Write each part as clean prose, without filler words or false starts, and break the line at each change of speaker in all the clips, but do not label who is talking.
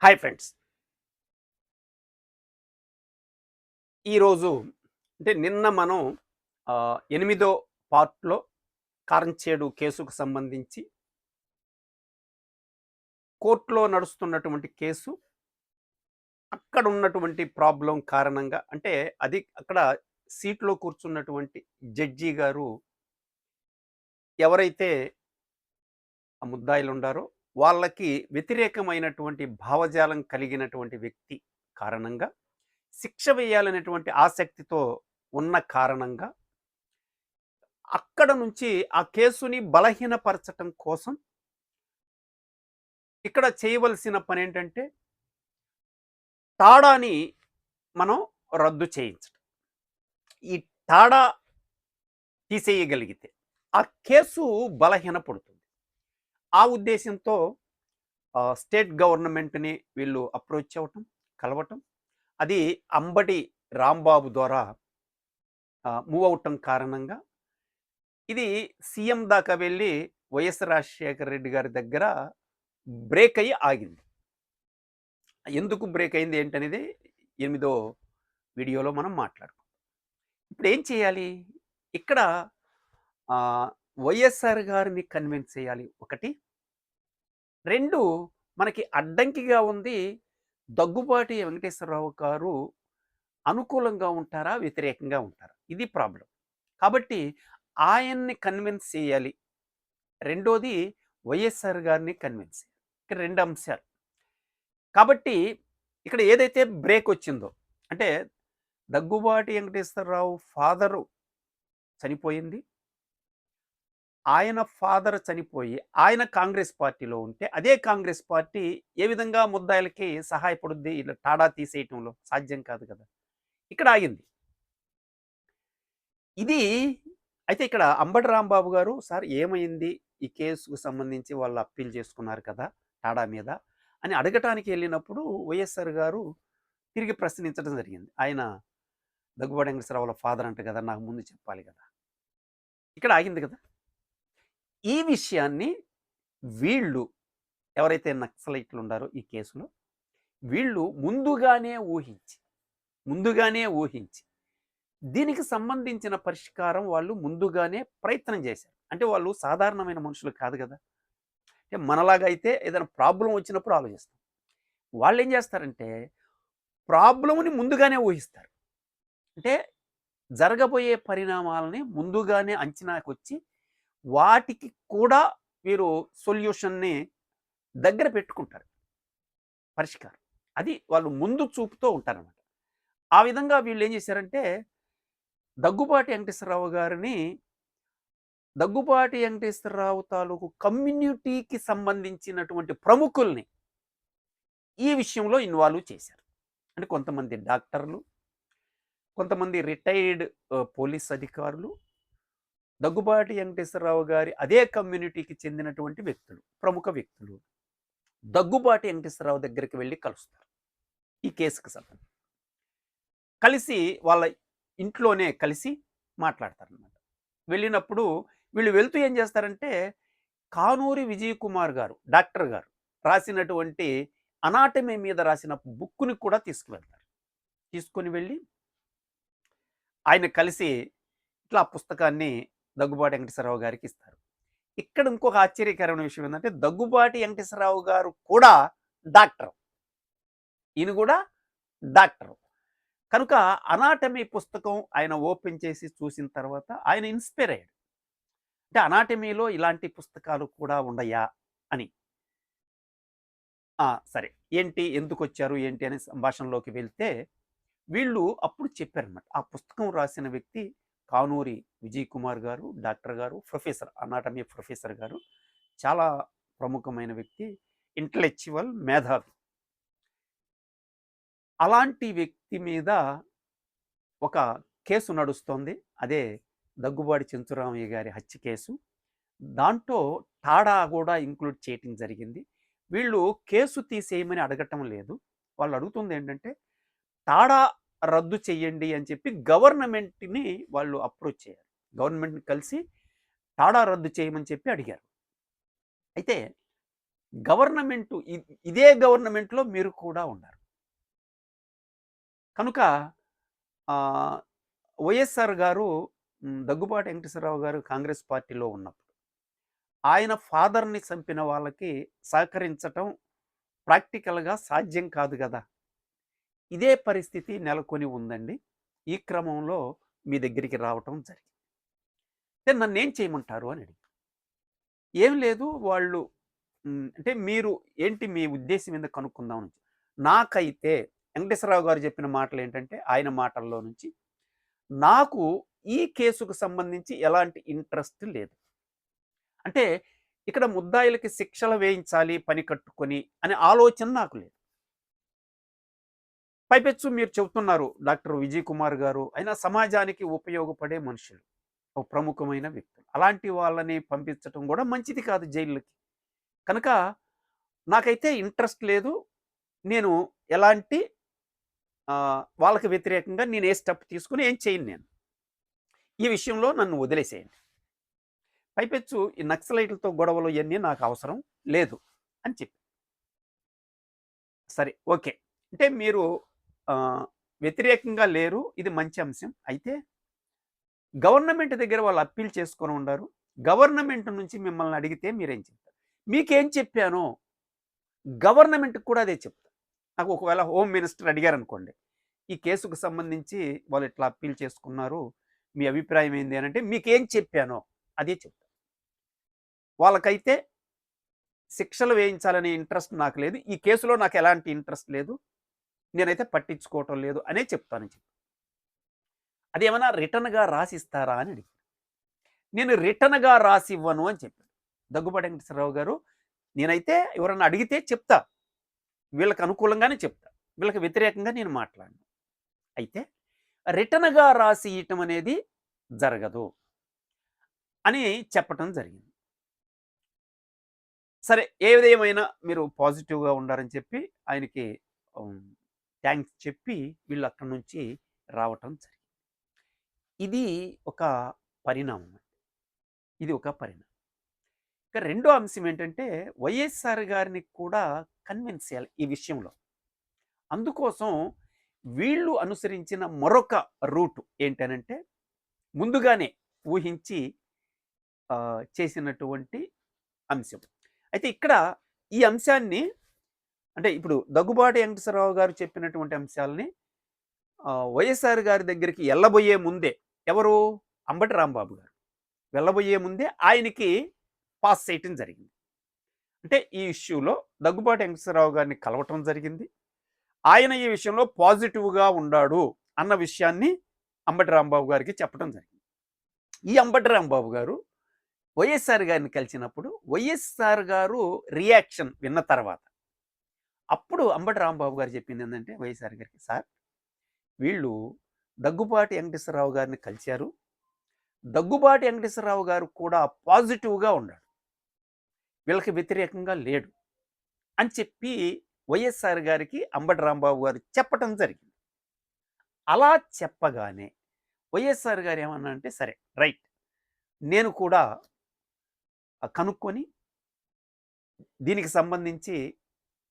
Hi friends. ఈరోజు అంటే నిన్న మనం 8దో పార్ట్‌లో కారంచేడు కేసుకు సంబంధించి కోర్ట్‌లో నడుస్తున్నటువంటి కేసు, అక్కడ ఉన్నటువంటి ప్రాబ్లమ్ కారణంగా అంటే అది అక్కడ సీట్‌లో కూర్చున్నటువంటి జడ్జి గారు ఎవరైతే ఆ ముద్దాయిలుండారో వాళ్ళకి వ్యతిరేకమైనటువంటి భావజాలం కలిగినటువంటి వ్యక్తి కారణంగా శిక్ష వేయాలనేటువంటి ఆసక్తితో ఉన్న కారణంగా అక్కడ నుంచి ఆ కేసుని బలహీనపరచటం కోసం ఇక్కడ చేయవలసిన పనేంటంటే, టాడాని మనం రద్దు చేయించడం. ఈ టాడా తీసేయగలిగితే, ఆ కేసు బలహీనపడుతుంది. ఆ ఉద్దేశ్యంతో స్టేట్ గవర్నమెంట్‌ని వీళ్ళు అప్రోచ్ అవ్వటం, కలవటం. అది అంబటి రాంబాబు ద్వారా మూవ్ అవ్వటం కారణంగా ఇది సీఎం దాకా వెళ్ళి వైఎస్ రాజశేఖర రెడ్డి గారి దగ్గర బ్రేక్ అయ్యి ఆగింది. ఎందుకు బ్రేక్ అయింది ఏంటనేది 8దో వీడియోలో మనం మాట్లాడుకుందాం. ఇప్పుడు ఏం చేయాలి? ఇక్కడ ఆహ్, వైఎస్ఆర్ గారిని కన్విన్స్ చేయాలి ఒకటి. 2 మనకి అడ్డంకిగా ఉంది. దగ్గుబాటి వెంకటేశ్వరరావు గారు అనుకూలంగా ఉంటారా? వ్యతిరేకంగా ఉంటారా? ఇది ప్రాబ్లమ్. కాబట్టి ఆయన్ని కన్విన్స్ చేయాలి. రెండోది వైఎస్ఆర్ గారిని కన్విన్స్ చేయాలి. ఇక్కడ 2 అంశాలు. కాబట్టి ఇక్కడ ఏదైతే బ్రేక్ వచ్చిందో అంటే దగ్గుబాటి వెంకటేశ్వరరావు ఫాదరు చనిపోయింది. ఆయన ఫాదర్ చనిపోయి ఆయన కాంగ్రెస్ పార్టీలో ఉంటే అదే కాంగ్రెస్ పార్టీ ఏ విధంగా ముద్దాయిలకి సహాయపడుద్ది? ఇలా టాడా తీసేయటంలో సాధ్యం కాదు కదా! ఇక్కడ ఆగింది. ఇది అయితే ఇక్కడ అంబటి రాంబాబు గారు సార్ ఏమైంది? ఈ కేసుకు సంబంధించి వాళ్ళు అప్పీల్ చేసుకున్నారు కదా! టాడా మీద అని అడగటానికి వెళ్ళినప్పుడు వైఎస్ఆర్ గారు తిరిగి ప్రశ్నించడం జరిగింది. ఆయన దగ్గుబాటి వెంకటేశ్వరరావు వాళ్ళ ఫాదర్ అంట కదా! నాకు ముందు చెప్పాలి కదా! ఇక్కడ ఆగింది కదా! ఈ విషయాన్ని వీళ్ళు ఎవరైతే నక్సలైట్లు ఉండారో ఈ కేసులో, వీళ్ళు ముందుగానే ఊహించి దీనికి సంబంధించిన పరిష్కారం వాళ్ళు ముందుగానే ప్రయత్నం చేశారు. అంటే వాళ్ళు సాధారణమైన మనుషులు కాదు కదా! అంటే మనలాగా అయితే ఏదైనా ప్రాబ్లమ్ వచ్చినప్పుడు ఆలోచిస్తాం. వాళ్ళేం చేస్తారంటే ప్రాబ్లమ్‌ని ముందుగానే ఊహిస్తారు. అంటే జరగబోయే పరిణామాలని ముందుగానే అంచనాకొచ్చి వాటికి కూడా వీరు సొల్యూషన్‌ని దగ్గర పెట్టుకుంటారు. పరిష్కారం. అది వాళ్ళు ముందు చూపుతో ఉంటారనమాట. ఆ విధంగా వీళ్ళేం చేశారంటే, దగ్గుబాటి వెంకటేశ్వరరావు గారిని దగ్గుబాటి వెంకటేశ్వరరావు తాలూకు కమ్యూనిటీకి సంబంధించినటువంటి ప్రముఖుల్ని ఈ విషయంలో ఇన్వాల్వ్ చేశారు. అంటే కొంతమంది డాక్టర్లు, కొంతమంది రిటైర్డ్ పోలీస్ అధికారులు, దగ్గుబాటి వెంకటేశ్వరరావు గారి అదే కమ్యూనిటీకి చెందినటువంటి వ్యక్తులు, ప్రముఖ వ్యక్తులు. దగ్గుబాటి వెంకటేశ్వరరావు దగ్గరికి వెళ్లి కలుస్తారు. ఈ కేసుకి సంబంధించి. కలిసి వాళ్ళ ఇంట్లోనే కలిసి మాట్లాడతారనమాట. వెళ్ళినప్పుడు వీళ్ళు వెళ్తూ ఏం చేస్తారంటే, కానూరి విజయ్ కుమార్ గారు, డాక్టర్ గారు రాసినటువంటి అనాటమీ మీద రాసిన బుక్కుని కూడా తీసుకువెళ్తారు. తీసుకొని వెళ్ళి ఆయన కలిసి ఇట్లా ఆ పుస్తకాన్ని దగ్గుబాటి వెంకటేశ్వరరావు గారికి ఇస్తారు. ఇక్కడ ఇంకొక ఆశ్చర్యకరమైన విషయం ఏందంటే, దగ్గుబాటి వెంకటేశ్వరరావు గారు కూడా డాక్టర్. ఈయన కూడా డాక్టరు. కనుక అనాటమీ పుస్తకం ఆయన ఓపెన్ చేసి చూసిన తర్వాత ఆయన ఇన్‌స్పైర్ అయ్యాడు. అంటే అనాటమీలో ఇలాంటి పుస్తకాలు కూడా ఉండయా అని. సరే. ఏంటి? ఎందుకొచ్చారు? ఏంటి? అనే సంభాషణలోకి వెళ్తే, వీళ్ళు అప్పుడు చెప్పారన్నమాట. ఆ పుస్తకం రాసిన వ్యక్తి కానూరి విజయ్ కుమార్ గారు, డాక్టర్ గారు, ప్రొఫెసర్ అనాటమీ ప్రొఫెసర్ గారు. చాలా ప్రముఖమైన వ్యక్తి. ఇంటలెక్చువల్ మేధావి. అలాంటి వ్యక్తి మీద ఒక కేసు నడుస్తోంది. అదే దగ్గుబాటి చెంచురామయ్య గారి హత్య కేసు. దాంట్లో టాడా గూడా ఇంక్లూడ్ చేయటం జరిగింది. వీళ్ళు కేసు తీసేయమని అడగటం లేదు. వాళ్ళు అడుగుతుందేంటంటే, టాడా రద్దు చెయ్యండి అని చెప్పి గవర్నమెంట్‌ని వాళ్ళు అప్రోచ్ చేయారు. గవర్నమెంట్‌ని కలిసి టాడా రద్దు చేయమని చెప్పి అడిగారు. అయితే గవర్నమెంటు ఇదే గవర్నమెంట్‌లో మీరు కూడా ఉన్నారు. కనుక ఆహ్, వైఎస్ఆర్ గారు దగ్గుబాటి వెంకటేశ్వరరావు గారు కాంగ్రెస్ పార్టీలో ఉన్నప్పుడు, ఆయన ఫాదర్‌ని చంపిన వాళ్ళకి సహకరించటం ప్రాక్టికల్‌గా సాధ్యం కాదు గదా! ఇదే పరిస్థితి నెలకొని ఉందండి. ఈ క్రమంలో మీ దగ్గరికి రావటం జరిగింది. అంటే నన్నేం చేయమంటారు అని అడిగారు. ఏం లేదు వాళ్ళు అంటే మీరు ఏంటి మీ ఉద్దేశ్యం ఏందో కనుక్కుందాం అని. నాకైతే వెంకటేశ్వరరావు గారు చెప్పిన మాటలేంటంటే ఆయన మాటల్లో నుంచి, నాకు ఈ కేసుకు సంబంధించి ఎలాంటి ఇంట్రెస్ట్ లేదు. అంటే ఇక్కడ ముద్దాయిలకి శిక్షలు వేయించాలి పని కట్టుకొని అనే ఆలోచన నాకు లేదు. పైపెచ్చు మీరు చెబుతున్నారు డాక్టర్ విజయ్ కుమార్ గారు అయినా సమాజానికి ఉపయోగపడే మనుషులు. ఒక ప్రముఖమైన వ్యక్తులు. అలాంటి వాళ్ళని పంపించటం కూడా మంచిది కాదు జైలుకి. కనుక నాకైతే ఇంట్రెస్ట్ లేదు. నేను ఎలాంటి వాళ్ళకి వ్యతిరేకంగా నేను ఏ స్టెప్ తీసుకొని ఏం చేయను నేను. ఈ విషయంలో నన్ను వదిలేసేయండి. పైపెచ్చు ఈ నక్సలైట్లతో గొడవలు ఇయన్నీ నాకు అవసరం లేదు అని చెప్పి. సరే ఓకే. అంటే మీరు వ్యతిరేకంగా లేరు. ఇది మంచి అంశం. అయితే గవర్నమెంట్ దగ్గర వాళ్ళు అప్పీల్ చేసుకొని ఉండారు. గవర్నమెంట్ నుంచి మిమ్మల్ని అడిగితే మీరేం చెప్తారు? మీకేం చెప్పానో గవర్నమెంట్‌కి కూడా అదే చెప్తా. నాకు ఒకవేళ హోమ్ మినిస్టర్ అడిగారనుకోండి. ఈ కేసుకు సంబంధించి వాళ్ళు ఇట్లా అప్పీల్ చేసుకున్నారు. మీ అభిప్రాయం ఏంది అనంటే మీకేం చెప్పానో అదే చెప్తా. వాళ్ళకైతే శిక్షలు వేయించాలనే ఇంట్రెస్ట్ నాకు లేదు. ఈ కేసులో నాకు ఎలాంటి ఇంట్రెస్ట్ లేదు. నేనైతే పట్టించుకోవటం లేదు అనే చెప్తాను. అదేమన్నా రిటర్న్‌గా రాసిస్తారా అని అడిగారు. నేను రిటర్న్‌గా రాసివ్వను అని చెప్పాను. దగ్గుబాటి వెంకటేశ్వరరావు గారు నేనైతే ఎవరన్నా అడిగితే చెప్తా. వీళ్ళకి అనుకూలంగానే చెప్తా. వీళ్ళకి వ్యతిరేకంగా నేను మాట్లాడను. అయితే రిటర్న్‌గా రాసి ఇయటం అనేది జరగదు అని చెప్పటం జరిగింది. సరే ఏదేమైనా మీరు పాజిటివ్‌గా ఉండారని చెప్పి ఆయనకి థాంక్స్ చెప్పి వీళ్ళు అక్కడి నుంచి రావటం జరిగింది. ఇది ఒక పరిణామం. ఇది ఒక పరిణామం. ఇక రెండో అంశం ఏంటంటే వైఎస్ఆర్ గారిని కూడా కన్విన్స్ చేయాలి ఈ విషయంలో. అందుకోసం వీళ్ళు అనుసరించిన మరొక రూట్ ఏంటనంటే ముందుగానే ఊహించి చేసినటువంటి అంశం. అయితే ఇక్కడ ఈ అంశాన్ని అంటే ఇప్పుడు దగ్గుబాటి వెంకటేశ్వరరావు గారు చెప్పినటువంటి అంశాలని వైఎస్ఆర్ గారి దగ్గరికి వెళ్ళబోయే ముందే ఎవరు అంబటి రాంబాబు గారు వెళ్ళబోయే ముందే ఆయనకి పాస్ చేయటం జరిగింది. అంటే ఈ ఇష్యూలో దగ్గుబాటి వెంకటేశ్వరరావు గారిని కలవటం జరిగింది. ఆయన ఈ విషయంలో పాజిటివ్‌గా ఉన్నాడు అన్న విషయాన్ని అంబటి రాంబాబు గారికి చెప్పడం జరిగింది. ఈ అంబటి రాంబాబు గారు వైఎస్ఆర్ గారిని కలిసినప్పుడు వైఎస్ఆర్ గారు రియాక్షన్ విన్న తర్వాత అప్పుడు అంబటి రాంబాబు గారు చెప్పింది ఏంటంటే వైఎస్ఆర్ గారికి, సార్ వీళ్ళు దగ్గుబాటి వెంకటేశ్వరరావు గారిని కలిశారు. దగ్గుబాటి వెంకటేశ్వరరావు గారు కూడా పాజిటివ్‌గా ఉన్నాడు. వీళ్ళకి వ్యతిరేకంగా లేడు అని చెప్పి వైఎస్ఆర్ గారికి అంబటి రాంబాబు గారు చెప్పటం జరిగింది. అలా చెప్పగానే వైఎస్ఆర్ గారు ఏమన్నా అంటే సరే రైట్ నేను కూడా కనుక్కొని దీనికి సంబంధించి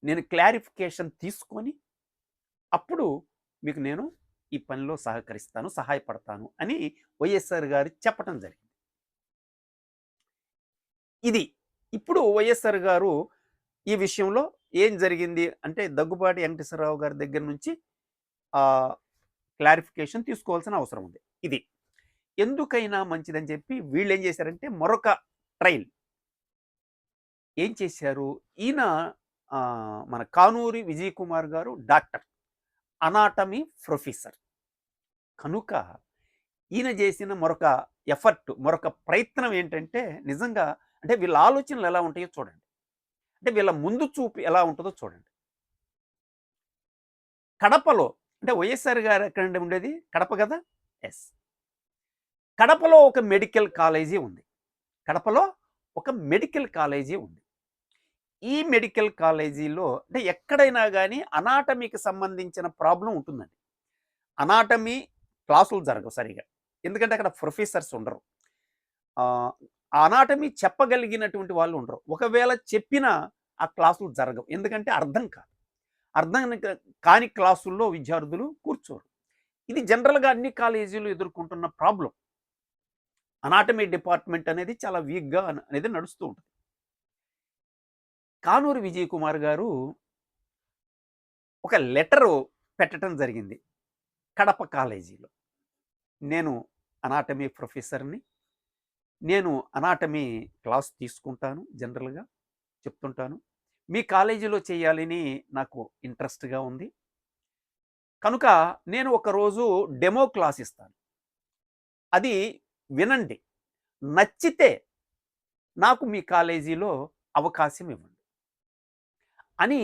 నేను క్లారిఫికేషన్ తీసుకొని అప్పుడు మీకు నేను ఈ పనిలో సహకరిస్తాను, సహాయపడతాను అని వైఎస్ఆర్ గారు చెప్పటం జరిగింది. ఇది ఇప్పుడు వైఎస్ఆర్ గారు ఈ విషయంలో ఏం జరిగింది అంటే దగ్గుబాటి వెంకటేశ్వరరావు గారి దగ్గర నుంచి క్లారిఫికేషన్ తీసుకోవాల్సిన అవసరం ఉంది. ఇది ఎందుకైనా మంచిదని చెప్పి వీళ్ళు ఏం చేశారంటే మరొక ట్రైల్ ఏం చేశారు, ఈయన మన కానూరి విజయ్ కుమార్ గారు డాక్టర్, అనాటమీ ప్రొఫెసర్ కనుక ఈయన చేసిన మరొక ఎఫర్ట్, మరొక ప్రయత్నం ఏంటంటే నిజంగా అంటే వీళ్ళ ఆలోచనలు ఎలా ఉంటాయో చూడండి. అంటే వీళ్ళ ముందు చూపు ఎలా ఉంటుందో చూడండి. కడపలో అంటే వైఎస్ఆర్ గారు ఎక్కడండి ఉండేది? కడప కదా? ఎస్. కడపలో ఒక మెడికల్ కాలేజీ ఉంది. కడపలో ఒక మెడికల్ కాలేజీ ఉంది. ఈ మెడికల్ కాలేజీలో అంటే ఎక్కడైనా కానీ అనాటమీకి సంబంధించిన ప్రాబ్లం ఉంటుందండి. అనాటమీ క్లాసులు జరగవు సరిగా. ఎందుకంటే అక్కడ ప్రొఫెసర్స్ ఉండరు. అనాటమీ చెప్పగలిగినటువంటి వాళ్ళు ఉండరు. ఒకవేళ చెప్పినా ఆ క్లాసులు జరగవు. ఎందుకంటే అర్థం కాదు. అర్థం కాని క్లాసుల్లో విద్యార్థులు కూర్చోరు. ఇది జనరల్‌గా అన్ని కాలేజీలు ఎదుర్కొంటున్న ప్రాబ్లమ్. అనాటమీ డిపార్ట్మెంట్ అనేది చాలా వీక్‌గా అనేది నడుస్తూ ఉంటుంది. కానూరి విజయ్ కుమార్ గారు ఒక లెటరు పెట్టడం జరిగింది కడప కాలేజీలో. నేను అనాటమీ ప్రొఫెసర్‌ని. నేను అనాటమీ క్లాస్ తీసుకుంటాను జనరల్‌గా చెప్తుంటాను. మీ కాలేజీలో చేయాలని నాకు ఇంట్రెస్ట్‌గా ఉంది. కనుక నేను ఒకరోజు డెమో క్లాస్ ఇస్తాను. అది వినండి. నచ్చితే నాకు మీ కాలేజీలో అవకాశం ఇవ్వండి అని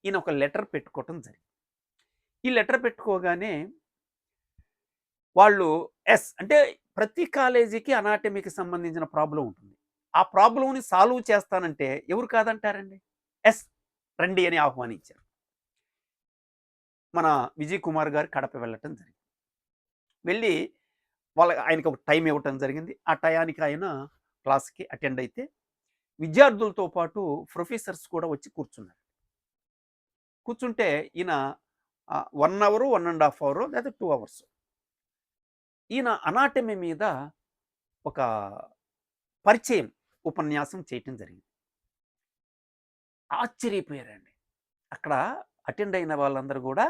ఈయన ఒక లెటర్ పెట్టుకోవటం జరిగింది. ఈ లెటర్ పెట్టుకోగానే వాళ్ళు అంటే ప్రతి కాలేజీకి అనాటమీకి సంబంధించిన ప్రాబ్లమ్ ఉంటుంది. ఆ ప్రాబ్లమ్‌ని సాల్వ్ చేస్తానంటే ఎవరు కాదంటారండి? ఎస్ రండి అని ఆహ్వానించారు. మన విజయ్ కుమార్ గారు కడప వెళ్ళటం జరిగింది. వెళ్ళి ఆయనకి ఒక టైం ఇవ్వటం జరిగింది. ఆ టయానికి ఆయన క్లాస్‌కి అటెండ్ అయితే విద్యార్థులతో పాటు ప్రొఫెసర్స్ కూడా వచ్చి కూర్చున్నారు. కూర్చుంటే ఈయన 1 అవరు, 1 ½ అవరో లేదా 2 అవర్స్ ఈయన అనాటమీ మీద ఒక పరిచయం ఉపన్యాసం చేయటం జరిగింది. ఆశ్చర్యపోయారండి. అక్కడ అటెండ్ అయిన వాళ్ళందరూ కూడా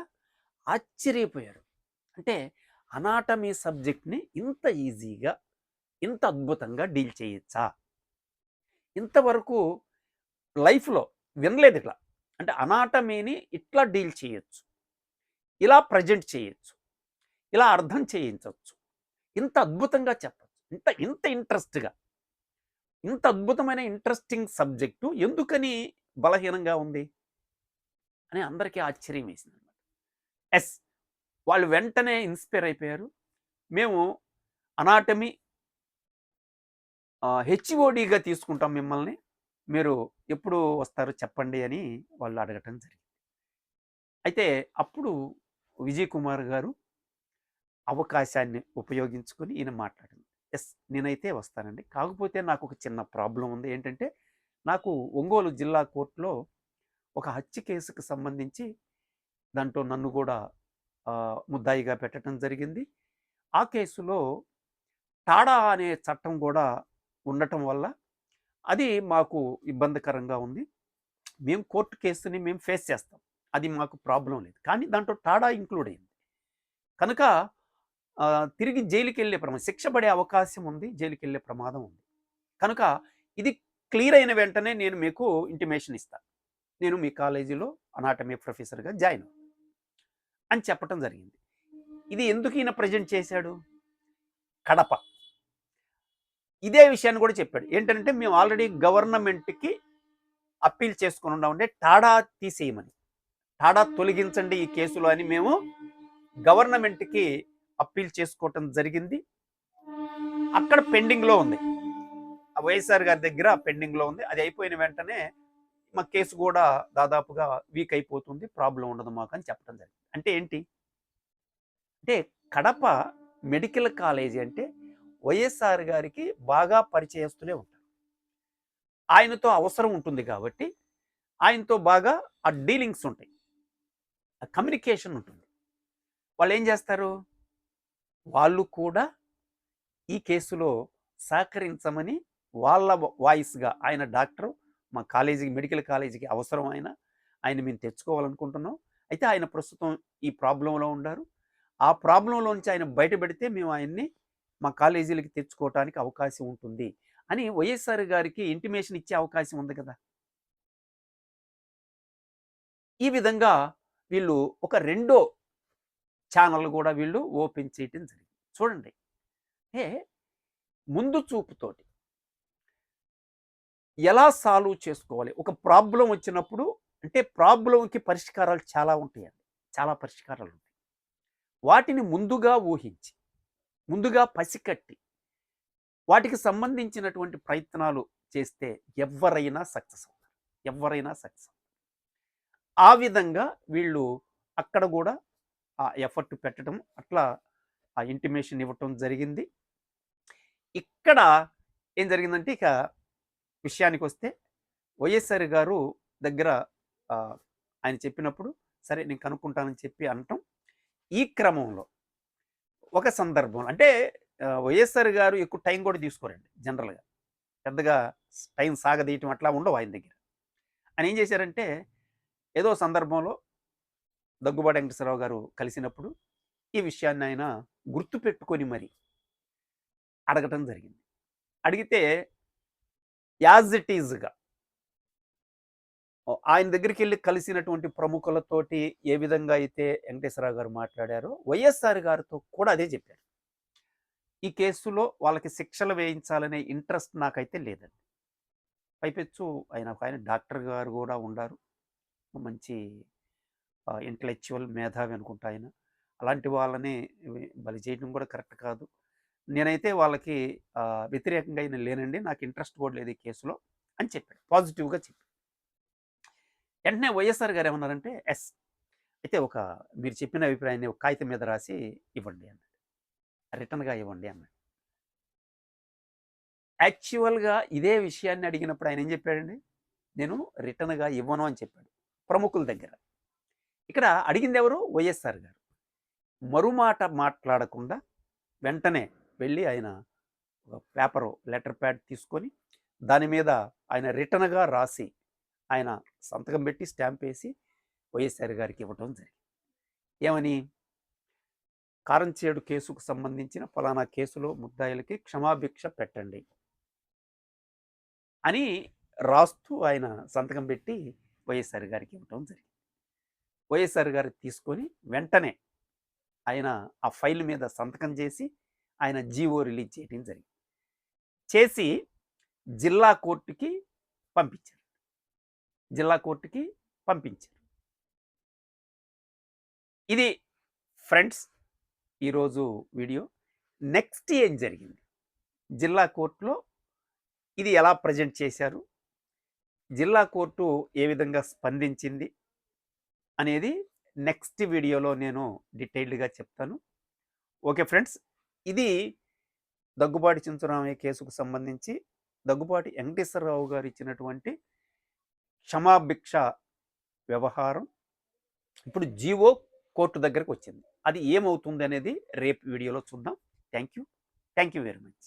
ఆశ్చర్యపోయారు. అంటే అనాటమీ సబ్జెక్ట్‌ని ఇంత ఈజీగా, ఇంత అద్భుతంగా డీల్ చేయొచ్చా? ఇంతవరకు లైఫ్‌లో వినలేదు ఇట్లా. అంటే అనాటమీని ఇట్లా డీల్ చేయొచ్చు. ఇలా ప్రెజెంట్ చేయొచ్చు. ఇలా అర్థం చేయించొచ్చు. ఇంత అద్భుతంగా చెప్పొచ్చు. ఇంత ఇంత ఇంట్రెస్ట్‌గా. ఇంత అద్భుతమైన ఇంట్రెస్టింగ్ సబ్జెక్టు ఎందుకని బలహీనంగా ఉంది? అని అందరికీ ఆశ్చర్యం వేసిందనమాట. యెస్. వాళ్ళు వెంటనే ఇన్‌స్పైర్ అయిపోయారు. మేము అనాటమీ హెచ్ఓడిగా తీసుకుంటాం మిమ్మల్ని. మీరు ఎప్పుడు వస్తారో చెప్పండి అని వాళ్ళు అడగటం జరిగింది. అయితే అప్పుడు విజయ్ కుమార్ గారు అవకాశాన్ని ఉపయోగించుకొని ఈయన మాట్లాడింది. యెస్. నేనైతే వస్తానండి. కాకపోతే నాకు ఒక చిన్న ప్రాబ్లమ్ ఉంది. ఏంటంటే నాకు ఒంగోలు జిల్లా కోర్టులో ఒక హత్య కేసుకు సంబంధించి దాంట్లో నన్ను కూడా ముద్దాయిగా పెట్టడం జరిగింది. ఆ కేసులో టాడా అనే చట్టం కూడా ఉండటం వల్ల అది మాకు ఇబ్బందికరంగా ఉంది. మేము కోర్టు కేసుని మేము ఫేస్ చేస్తాం. అది మాకు ప్రాబ్లమ్ లేదు. కానీ దాంట్లో టాడా ఇంక్లూడ్ అయింది. కనుక తిరిగి జైలుకెళ్ళే శిక్ష పడే అవకాశం ఉంది. జైలుకెళ్ళే ప్రమాదం ఉంది. కనుక ఇది క్లియర్ అయిన వెంటనే నేను మీకు ఇంటిమేషన్ ఇస్తాను. నేను మీ కాలేజీలో అనాటమీ ప్రొఫెసర్‌గా జాయిన్ అని చెప్పటం జరిగింది. ఇది ఎందుకు ఈయన ప్రెజెంట్ చేశాడు? కడప. ఇదే విషయాన్ని కూడా చెప్పాడు. ఏంటంటే మేము ఆల్రెడీ గవర్నమెంట్‌కి అప్పీల్ చేసుకొని ఉన్నామంటే టాడా తీసేయమని. టాడా తొలగించండి ఈ కేసులో అని మేము గవర్నమెంట్‌కి అప్పీల్ చేసుకోవటం జరిగింది. అక్కడ పెండింగ్‌లో ఉంది. వైఎస్ఆర్ గారి దగ్గర పెండింగ్‌లో ఉంది. అది అయిపోయిన వెంటనే మా కేసు కూడా దాదాపుగా వీక్ అయిపోతుంది. ప్రాబ్లమ్ ఉండదు మాకు అని చెప్పడం జరిగింది. అంటే ఏంటి? అంటే కడప మెడికల్ కాలేజీ అంటే వైఎస్ఆర్ గారికి బాగా పరిచయస్తులే ఉంటారు. ఆయనతో అవసరం ఉంటుంది కాబట్టి ఆయనతో బాగా ఆ డీలింగ్స్ ఉంటాయి. ఆ కమ్యూనికేషన్ ఉంటుంది. వాళ్ళు ఏం చేస్తారు? వాళ్ళు కూడా ఈ కేసులో సహకరించమని వాళ్ళ వాయిస్‌గా ఆయన డాక్టరు మా కాలేజీకి మెడికల్ కాలేజీకి అవసరం ఆయన మేము తెచ్చుకోవాలనుకుంటున్నాం. అయితే ఆయన ప్రస్తుతం ఈ ప్రాబ్లమ్‌లో ఉన్నారు. ఆ ప్రాబ్లమ్‌లో నుంచి ఆయన బయటపడితే మేము ఆయన్ని మా కాలేజీలకి తెచ్చుకోవటానికి అవకాశం ఉంటుంది అని వైఎస్ఆర్ గారికి ఇంటిమేషన్ ఇచ్చే అవకాశం ఉంది కదా! ఈ విధంగా వీళ్ళు ఒక రెండో ఛానల్ కూడా వీళ్ళు ఓపెన్ చేయటం జరిగింది. చూడండి. అంటే ముందు చూపుతోటి ఎలా సాల్వ్ చేసుకోవాలి? ఒక ప్రాబ్లమ్ వచ్చినప్పుడు అంటే ప్రాబ్లమ్‌కి పరిష్కారాలు చాలా ఉంటాయండి. చాలా పరిష్కారాలు ఉంటాయి. వాటిని ముందుగా ఊహించి, ముందుగా పసికట్టి, వాటికి సంబంధించినటువంటి ప్రయత్నాలు చేస్తే ఎవ్వరైనా సక్సెస్ అవుతారు. ఎవ్వరైనా సక్సెస్. ఆ విధంగా వీళ్ళు అక్కడ గూడా ఆ ఎఫర్ట్ పెట్టడం, అట్లా ఆ ఇంటిమేషన్ ఇవ్వటం జరిగింది. ఇక్కడ ఏం జరిగిందంటే ఇక విషయానికొస్తే వైఎస్ఆర్ గారు దగ్గర ఆయన చెప్పినప్పుడు సరే నేను కనుక్కుంటానని చెప్పి అనటం. ఈ క్రమంలో ఒక సందర్భంలో అంటే వైఎస్ఆర్ గారు ఎక్కువ టైం కూడా తీసుకోరండి జనరల్‌గా. పెద్దగా టైం సాగదీయటం అట్లా ఉండవు ఆయన దగ్గర. ఆయన ఏం చేశారంటే ఏదో సందర్భంలో దగ్గుబాటి వెంకటేశ్వరరావు గారు కలిసినప్పుడు ఈ విషయాన్ని ఆయన గుర్తుపెట్టుకొని మరి అడగటం జరిగింది. అడిగితే యాజ్ ఇట్ ఈజ్‌గా ఆయన దగ్గరికెళ్ళి కలిసినటువంటి ప్రముఖులతోటి ఏ విధంగా అయితే వెంకటేశ్వరరావు గారు మాట్లాడారో, వైఎస్ఆర్ గారితో కూడా అదే చెప్పారు. ఈ కేసులో వాళ్ళకి శిక్షలు వేయించాలనే ఇంట్రెస్ట్ నాకైతే లేదండి. పైపెచ్చు ఆయన డాక్టర్ గారు కూడా ఉండారు. మంచి ఇంటలెక్చువల్ మేధావి అనుకుంటా ఆయన. అలాంటి వాళ్ళని బలి చేయడం కూడా కరెక్ట్ కాదు. నేనైతే వాళ్ళకి వ్యతిరేకంగా అయిన లేనండి. నాకు ఇంట్రెస్ట్ కూడా లేదు ఈ కేసులో అని చెప్పాడు. పాజిటివ్‌గా చెప్పాడు. వెంటనే వైఎస్ఆర్ గారు ఏమన్నారంటే, అయితే మీరు చెప్పిన అభిప్రాయాన్ని ఒక కాగితం మీద రాసి ఇవ్వండి అన్నాడు. రిటర్న్‌గా ఇవ్వండి అన్నాడు. యాక్చువల్‌గా ఇదే విషయాన్ని అడిగినప్పుడు ఆయన ఏం చెప్పాడండి? నేను రిటర్న్‌గా ఇవ్వను అని చెప్పాడు ప్రముఖుల దగ్గర. ఇక్కడ అడిగింది ఎవరు? వైఎస్ఆర్ గారు. మరుమాట మాట్లాడకుండా వెంటనే వెళ్ళి ఆయన ఒక పేపరు లెటర్ ప్యాడ్ తీసుకొని దాని మీద ఆయన రిటర్న్‌గా రాసి ఆయన సంతకం పెట్టి స్టాంప్ వేసి వైఎస్ఆర్ గారికి ఇవ్వటం జరిగింది. ఏమని? కారంచేడు కేసుకు సంబంధించిన ఫలానా కేసులో ముద్దాయిలకి క్షమాభిక్ష పెట్టండి అని రాస్తూ ఆయన సంతకం పెట్టి వైఎస్ఆర్ గారికి ఇవ్వటం జరిగింది. వైఎస్ఆర్ గారు తీసుకొని వెంటనే ఆయన ఆ ఫైల్ మీద సంతకం చేసి ఆయన జీవో రిలీజ్ చేయడం జరిగింది. చేసి జిల్లా కోర్టుకి పంపించారు. జిల్లా కోర్టుకి పంపించారు. ఇది ఫ్రెండ్స్ ఈరోజు వీడియో. నెక్స్ట్ ఏం జరిగింది? జిల్లా కోర్టులో ఇది ఎలా ప్రజెంట్ చేశారు? జిల్లా కోర్టు ఏ విధంగా స్పందించింది అనేది నెక్స్ట్ వీడియోలో నేను డీటెయిల్డ్‌గా చెప్తాను. ఓకే ఫ్రెండ్స్, ఇది దగ్గుబాటి చింతరామయ్య కేసుకు సంబంధించి దగ్గుబాటి వెంకటేశ్వరరావు గారు ఇచ్చినటువంటి క్షమాభిక్ష వ్యవహారం ఇప్పుడు జీవో కోర్టు దగ్గరకు వచ్చింది. అది ఏమవుతుంది అనేది రేపు వీడియోలో చూద్దాం. Thank you very much.